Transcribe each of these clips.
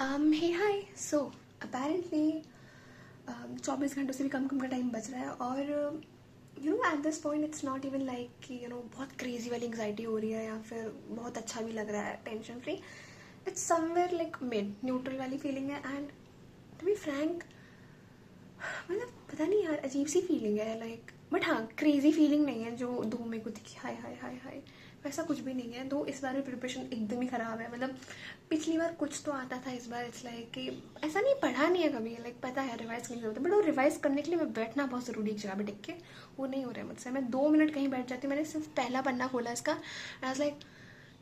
हे हाय so apparently 24 घंटों से भी कम का टाइम बच रहा है और at this point it's not even like कि बहुत क्रेजी वाली एंग्जाइटी हो रही है या फिर बहुत अच्छा भी लग रहा है tension free. It's somewhere like mid neutral वाली फीलिंग है. एंड टू बी फ्रैंक मतलब पता नहीं यार, अजीब सी फीलिंग है लाइक. बट हाँ, क्रेजी फीलिंग नहीं है जो दो मेरे को दिखी हाय हाय हाय हाय, वैसा कुछ भी नहीं है. दो इस बार में प्रिपरेशन एकदम ही ख़राब है. मतलब पिछली बार कुछ तो आता था, इस बार इट्स लाइक कि ऐसा नहीं, पढ़ा नहीं है कभी. लाइक पता है रिवाइज करने की जरूरत है, बट वो रिवाइज करने के लिए मैं बैठना बहुत ज़रूरी है एक जगह पे टिक के. वो नहीं हो रहा है मुझसे. मैं 2 मिनट कहीं बैठ जाती हूँ. मैंने सिर्फ पहला पन्ना खोला इसका, एंड लाइक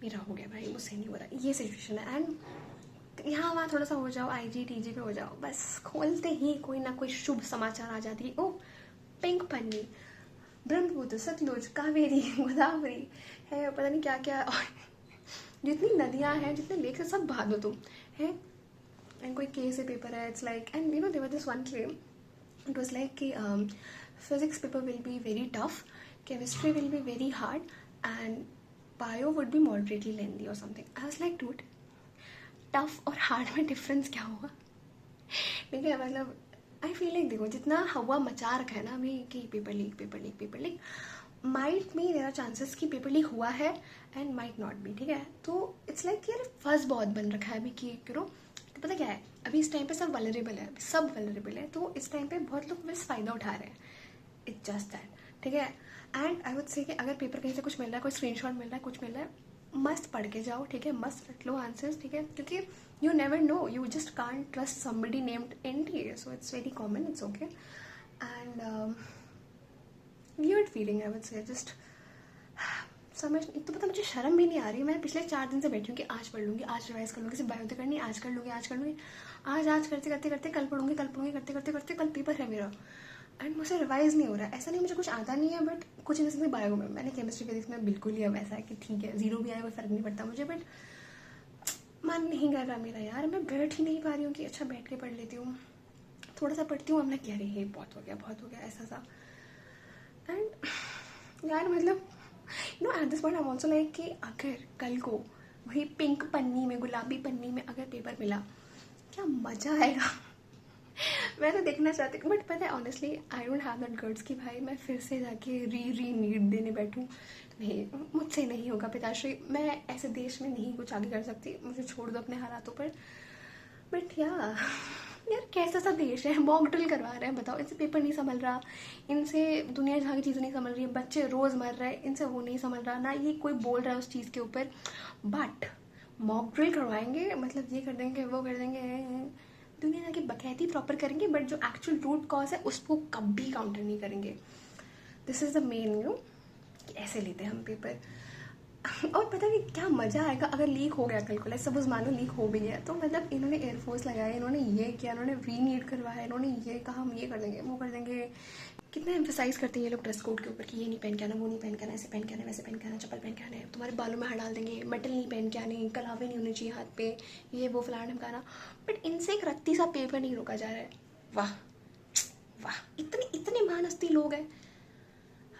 मेरा हो गया भाई, मुझसे नहीं हो रहा. ये सिचुएशन है. एंड यहाँ वहाँ थोड़ा सा हो जाओ, IG TG पे हो जाओ, बस खोलते ही कोई ना कोई शुभ समाचार आ जाती है. ओ पिंक पन्नी, ब्रह्मपुत्र, सतलुज, कावेरी, गोदावरी है, पता नहीं क्या क्या. और जितनी नदियाँ हैं, जितने लेक्स हैं, सब बहा दो तुम है. एंड कोई केस है, पेपर है. It's like and there were this one claim. It was like कि physics paper will be very tough, chemistry will be very hard and bio would be moderately lengthy और something. I was like dude, tough और hard में difference क्या होगा? ठीक है, मतलब I feel like देखो, जितना हवा मचा रखा है ना अभी कि paper leak paper leak paper leak, might में देर आर चांसेस कि पेपर लीक हुआ है एंड माइट नॉट बी. ठीक है, तो इट्स लाइक यार फर्ज बहुत बन रखा है अभी कि तो पता क्या है, अभी इस टाइम पे सब वलरेबल है, सब वलरेबल है. तो इस टाइम पे बहुत लोग बस फ़ायदा उठा रहे हैं. It's just that. ठीक है. एंड आई वुड से कि अगर पेपर कहीं से कुछ मिल रहा है, कोई स्क्रीनशॉट मिल रहा है, कुछ मिल रहा है, मस्त पढ़ के जाओ. ठीक है, मस्त रट लो आंसर्स. ठीक है, क्योंकि you never know, you just can't trust somebody named NTA, so it's very common, it's okay. And weird feeling I would say. Just समझ एक तो पता, मुझे शर्म भी नहीं आ रही. मैं पिछले 4 दिन से बैठी हूँ कि आज पढ़ लूँगी, आज रिवाइज कर लूँगी, सिर्फ बायो तो करनी, आज कर लूँगी, आज कर लूँगी, आज करते करते करते कल पढ़ूँगी, कल पढ़ूँगी, करते करते करते कल पेपर है मेरा. एंड मुझसे रिवाइज नहीं हो रहा है. ऐसा नहीं मुझे कुछ आता नहीं है, बट कुछ इन सेंस बायो में मैंने केमिस्ट्री फिजिक्स में बिल्कुल ही अब ऐसा है कि ठीक है, 0 भी आया कोई फर्क नहीं पड़ता मुझे. बट मन नहीं कर रहा मेरा यार. मैं बैठ ही नहीं पा रही हूँ कि अच्छा बैठ के पढ़ लेती हूँ, थोड़ा सा पढ़ती हूँ. अब मैं कह रही है बहुत हो गया, बहुत हो गया, ऐसा सा. एंड यार मतलब at this point I am also like कि अगर कल को वही पिंक पन्नी में, गुलाबी पन्नी में अगर पेपर मिला, क्या मज़ा आएगा. मैं तो देखना चाहती हूँ. बट पता है honestly I don't have that guts कि भाई मैं फिर से जाके री नीट देने बैठूँ. नहीं, मुझसे नहीं होगा पिताश्री. मैं ऐसे देश में नहीं कुछ आगे कर सकती. मुझे छोड़ दो अपने हालातों पर. बट यार कैसा सा देश है, मॉक ड्रिल करवा रहे हैं. बताओ, इनसे पेपर नहीं संभल रहा, इनसे दुनिया जहाँ की चीज़ें नहीं संभल रही है, बच्चे रोज़ मर रहे हैं, इनसे वो नहीं संभल रहा ना, ये कोई बोल रहा है उस चीज़ के ऊपर. बट मॉक ड्रिल करवाएंगे, मतलब ये कर देंगे, वो कर देंगे, दुनिया की बकैती प्रॉपर करेंगे, बट जो एक्चुअल रूट कॉज है उसको कभी काउंटर नहीं करेंगे. दिस इज़ द मेन कि ऐसे लेते हैं हम पेपर. और पता नहीं क्या मज़ा आएगा अगर लीक हो गया कल को. लाइक सपोज मानो लीक हो भी गया, तो मतलब इन्होंने एयरफोर्स लगाया, इन्होंने ये किया, इन्होंने रीनीट करवाया, इन्होंने ये कहा हम ये कर देंगे, वो कर देंगे. कितना एम्फेसाइज करते हैं ये लोग ड्रेस कोड के ऊपर कि ये नहीं पहन के आना, वो नहीं पहन के आना, ऐसे पहन के आना, वैसे पहन के आना, चप्पल पहन के आना है, तुम्हारे बालों में हाथ डाल देंगे, मेटल नहीं पहन के आने, कलावे नहीं होने चाहिए हाथ पे, ये वो फलाना ढमकाना. बट इनसे एक रत्ती सा पेपर नहीं रोका जा रहा है. वाह वाह, इतने इतने महानस्ती लोग हैं,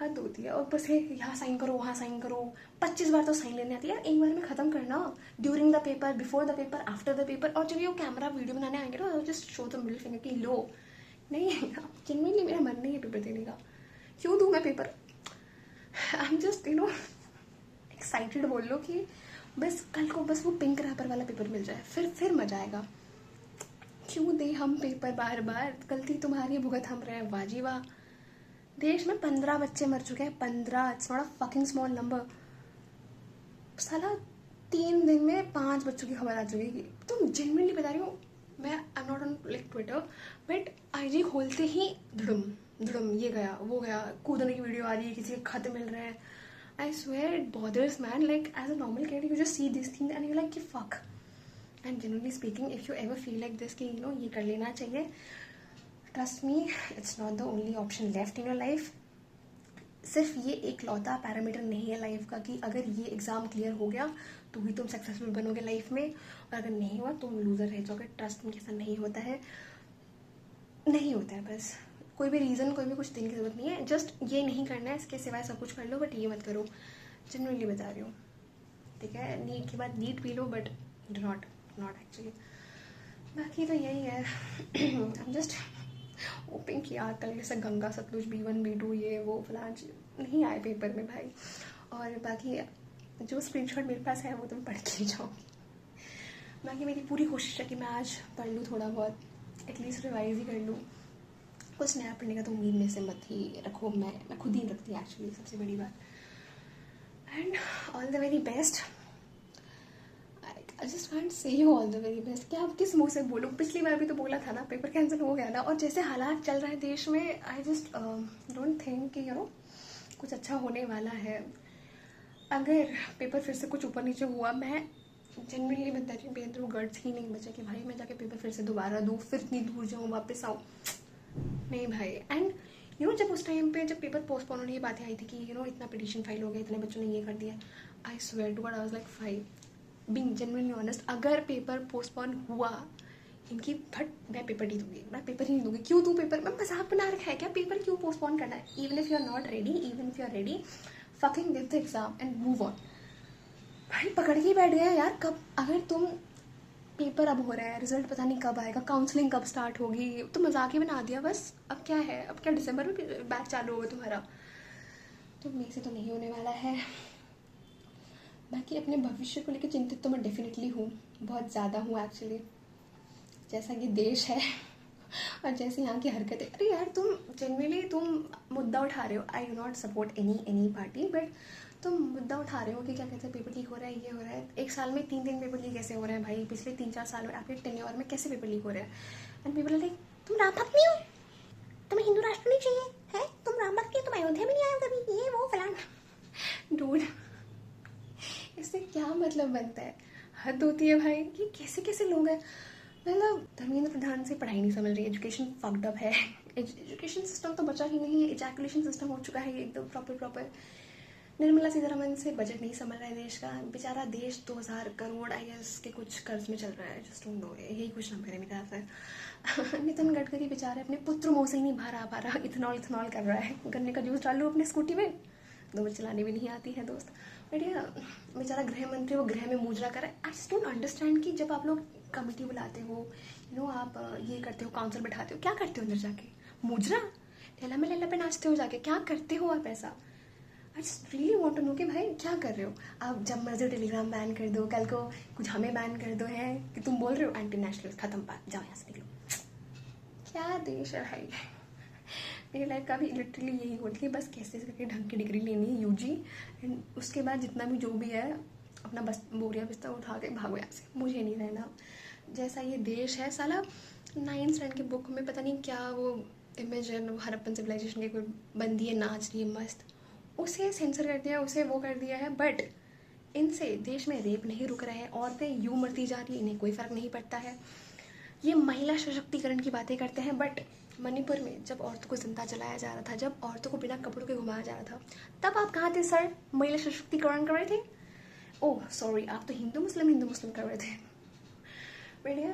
हद होती है. और बस यहाँ साइन करो, वहाँ साइन करो, 25 बार तो साइन लेने आती है यार. एक बार में ख़त्म करना, during the paper, before the paper, after the paper. और जब ये कैमरा वीडियो बनाने आएंगे ना, just show the middle finger कि लो. नहीं, जेन्युइनली मेरा मन नहीं है पेपर देने का. क्यों दूँ मैं paper? I am just excited. बोल लो कि बस कल को बस वो पिंक रैपर वाला पेपर मिल जाए, फिर मजा आएगा. क्यों दे हम पेपर बार बार? गलती तुम्हारी, भुगत हम रहे हैं. वाजी वाह. देश में 15 बच्चे मर चुके हैं. 15, it's not a fucking small number. साला 3 दिन में 5 बच्चों की खबर आ चुकी है. तुम जेन्युइनली बता रही हो. मैं I am not on like Twitter, but IG खोलते ही धुड़म धुड़म, ये गया, वो गया, कूदने की वीडियो आ रही है, किसी के खत मिल रहे हैं. I swear it bothers man. Like as a normal kid you just see this thing and you like कि fuck. And genuinely speaking, if you ever feel like this कि ये कर लेना चाहिए, trust me, it's not the only option left in your life. सिर्फ ये एक लौता parameter नहीं है लाइफ का कि अगर ये एग्ज़ाम क्लियर हो गया तो ही तुम सक्सेसफुल बनोगे लाइफ में, और अगर नहीं हुआ तुम लूज़र रह जाओगे. ट्रस्ट में ऐसा नहीं होता है, नहीं होता है. बस कोई भी रीज़न, कोई भी कुछ देने की ज़रूरत नहीं है. जस्ट ये नहीं करना है, इसके सिवाय सब कुछ कर लो, बट ये मत करो. जेन्युइनली बता रही हूँ. ठीक है, नीट के बाद नीट पी लो, बट नॉट एक्चुअली. बाकी तो यही है। आई एम जस्ट होपिंग कि यार कल जैसे गंगा सतलुज B1 B2 ये वो फलान नहीं आए पेपर में भाई। और बाकी जो स्क्रीनशॉट मेरे पास है वो तुम पढ़ के जाओ। बाकी मेरी पूरी कोशिश है कि मैं आज पढ़ लूँ थोड़ा बहुत, एटलीस्ट रिवाइज ही कर लूँ। कुछ नया पढ़ने का तो उम्मीद में से मत ही रखो, मैं खुद ही रखती हूँ एक्चुअली, सबसे बड़ी बात। And all the very best. I just can't say you all the very best. क्या अब किस मुंह से बोलूँ? पिछली बार भी तो बोला था ना, पेपर कैंसिल हो गया ना। और जैसे हालात चल रहा है देश में, आई जस्ट डोंट थिंक कि कुछ अच्छा होने वाला है। अगर पेपर फिर से कुछ ऊपर नीचे हुआ, मैं जनरली बता रही हूँ, मेरे अंदर गट्स ही नहीं बचा कि भाई मैं जाके पेपर फिर से दोबारा दूँ, फिर इतनी दूर जाऊँ, वापस आऊँ। नहीं भाई। एंड जब उस टाइम पे जब पेपर पोस्टपोन होने की बातें आई थी कि इतना पिटीशन फाइल हो गया, इतने बच्चों ने ये कर दिया, I swear to God, I was like five being genuinely honest. अगर पेपर पोस्टपोन हुआ इनकी फट, मैं पेपर नहीं दूंगी, मैं पेपर ही नहीं दूंगी। क्यों दूँ पेपर? मैं मजाक बना रखा है क्या? पेपर क्यों पोस्टपोन करना है? Even if you are not ready, even if you are ready, fucking give the exam and move on. भाई पकड़ के बैठ गया यार। कब अगर तुम पेपर अब हो रहा है, रिजल्ट पता नहीं कब आएगा, काउंसलिंग कब स्टार्ट होगी, तो मजाक ही बना दिया बस। अब क्या है? अब क्या दिसंबर में बैच चालू होगा तुम्हारा? तो मेरे से तो नहीं होने वाला है। बाकी अपने भविष्य को लेकर चिंतित तो मैं डेफिनेटली हूँ, बहुत ज़्यादा हूँ एक्चुअली। जैसा कि देश है और जैसे यहाँ की हरकतें। अरे यार तुम जनरली तुम मुद्दा उठा रहे हो, I do not support any party, but तुम मुद्दा उठा रहे हो कि क्या कहते हैं पेपर लीक हो रहा है, ये हो रहा है। एक साल में 3 पेपर लीक कैसे हो रहे हैं भाई? पिछले 3-4 साल में आपके टेन्योर में कैसे पेपर लीक हो रहे हैं? एंड पीपल लाइक तुम राम भक्त नहीं हो, तुम्हें हिंदू राष्ट्र नहीं चाहिए है, तुम राम भक्त नहीं, तुम अयोध्या में नहीं आए हो कभी, ये वो फलान। डूड, इससे क्या मतलब बनता है? हद होती है भाई। ये कैसे कैसे लोग हैं? मतलब धर्मेंद्र प्रधान से पढ़ाई नहीं समझ रही, एजुकेशन फक्ड अप है। एजुकेशन सिस्टम तो बचा ही नहीं है, इजैकुलेशन सिस्टम हो चुका है एकदम प्रॉपर। निर्मला सीतारमन से बजट नहीं संभल रहा है देश का। बेचारा देश 2000 करोड़ आई गेस के कुछ कर्ज में चल रहा है, जस्ट डोंट नो, यही कुछ नंबर है मेरे ख्याल से। नितिन गडकरी बेचारे अपने पुत्र मुँह से ही नहीं भरा पा रहा, इथेनॉल कर रहा है। गन्ने का जूस डाल लो अपने स्कूटी में, दो चलाने भी नहीं आती है दोस्त। बट या बेचारा गृह मंत्री वो गृह में मुजरा कर रहा है। आई जस्ट डोंट अंडरस्टैंड कि जब आप लोग कमेटी बुलाते हो, आप ये करते हो, काउंसिल बैठाते हो, क्या करते हो अंदर जाके? मुजरा लैला में लैला पे नाचते हो जाके? क्या करते हो आप ऐसा? I just really want to know कि भाई क्या कर रहे हो आप? जब मर्जी टेलीग्राम बैन कर दो, कल को कुछ हमें बैन कर दो, है कि तुम बोल रहे हो एंटी नेशनल, खत्म बात, जाओ यहाँ से निकलो। क्या देश है भाई? मेरी लाइफ का भी लिटरली यही होती है, बस कैसे करके ढंग की डिग्री लेनी है UG, एंड उसके बाद जितना भी जो भी है अपना बस बोरिया बिस्तर उठा के भागो यहाँ से, मुझे नहीं रहना। जैसा ये देश है साला, 9th स्टैंडर्ड की बुक में पता नहीं क्या वो इमेज है, वो हड़प्पन सिविलाइजेशन की कोई बंदी है नाच रही है मस्त, उसे सेंसर कर दिया, उसे वो कर दिया है। बट इनसे देश में रेप नहीं रुक रहा है, औरतें यूँ मरती जा रही है, इन्हें कोई फ़र्क नहीं पड़ता है। ये महिला सशक्तिकरण की बातें करते हैं, बट मणिपुर में जब औरतों को जिंदा जलाया जा रहा था, जब औरतों को बिना कपड़ों के घुमाया जा रहा था, तब आप कहाँ थे सर? महिला सशक्तिकरण कर रहे थे? ओह सॉरी, आप तो हिंदू मुस्लिम कर रहे थे। बढ़िया,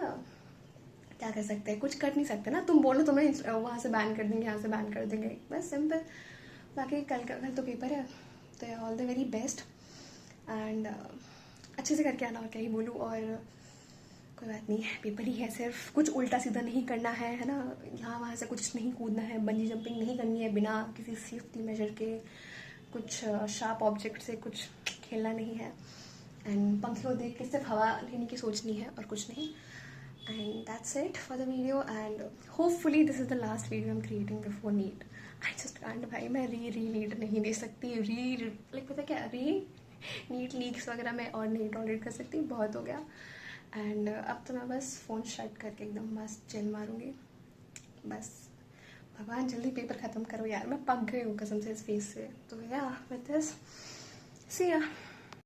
क्या कर सकते हैं? कुछ कर नहीं सकते ना। तुम बोलो तुम्हें वहाँ से बैन कर देंगे, यहाँ से बैन कर देंगे, बस सिंपल। बाकी कल तो पेपर है, तो all the very best and अच्छे से करके आना, और क्या ही बोलूँ। और कोई बात नहीं, पेपर ही है, सिर्फ कुछ उल्टा सीधा नहीं करना है ना, यहाँ वहाँ से कुछ नहीं कूदना है, बंजी जंपिंग नहीं करनी है बिना किसी सेफ्टी मेजर के, कुछ शार्प ऑब्जेक्ट से कुछ खेलना नहीं है, एंड पंखे को देख के सिर्फ हवा लेने की सोचनी है और कुछ नहीं। And that's it for the video, and hopefully this is the last video I am creating before NEET. I just can't भाई, मैं री नीट नहीं दे सकती, लाइक पता क्या, नीट लीक्स वगैरह मैं और नहीं टॉलरेट कर सकती, बहुत हो गया। एंड अब तो मैं बस फ़ोन शट करके एकदम मस्त चिल मारूंगी बस। भगवान जल्दी पेपर ख़त्म करो यार, मैं पक गई हूँ कसम से इस फेस से। तो या विद दिस सी या।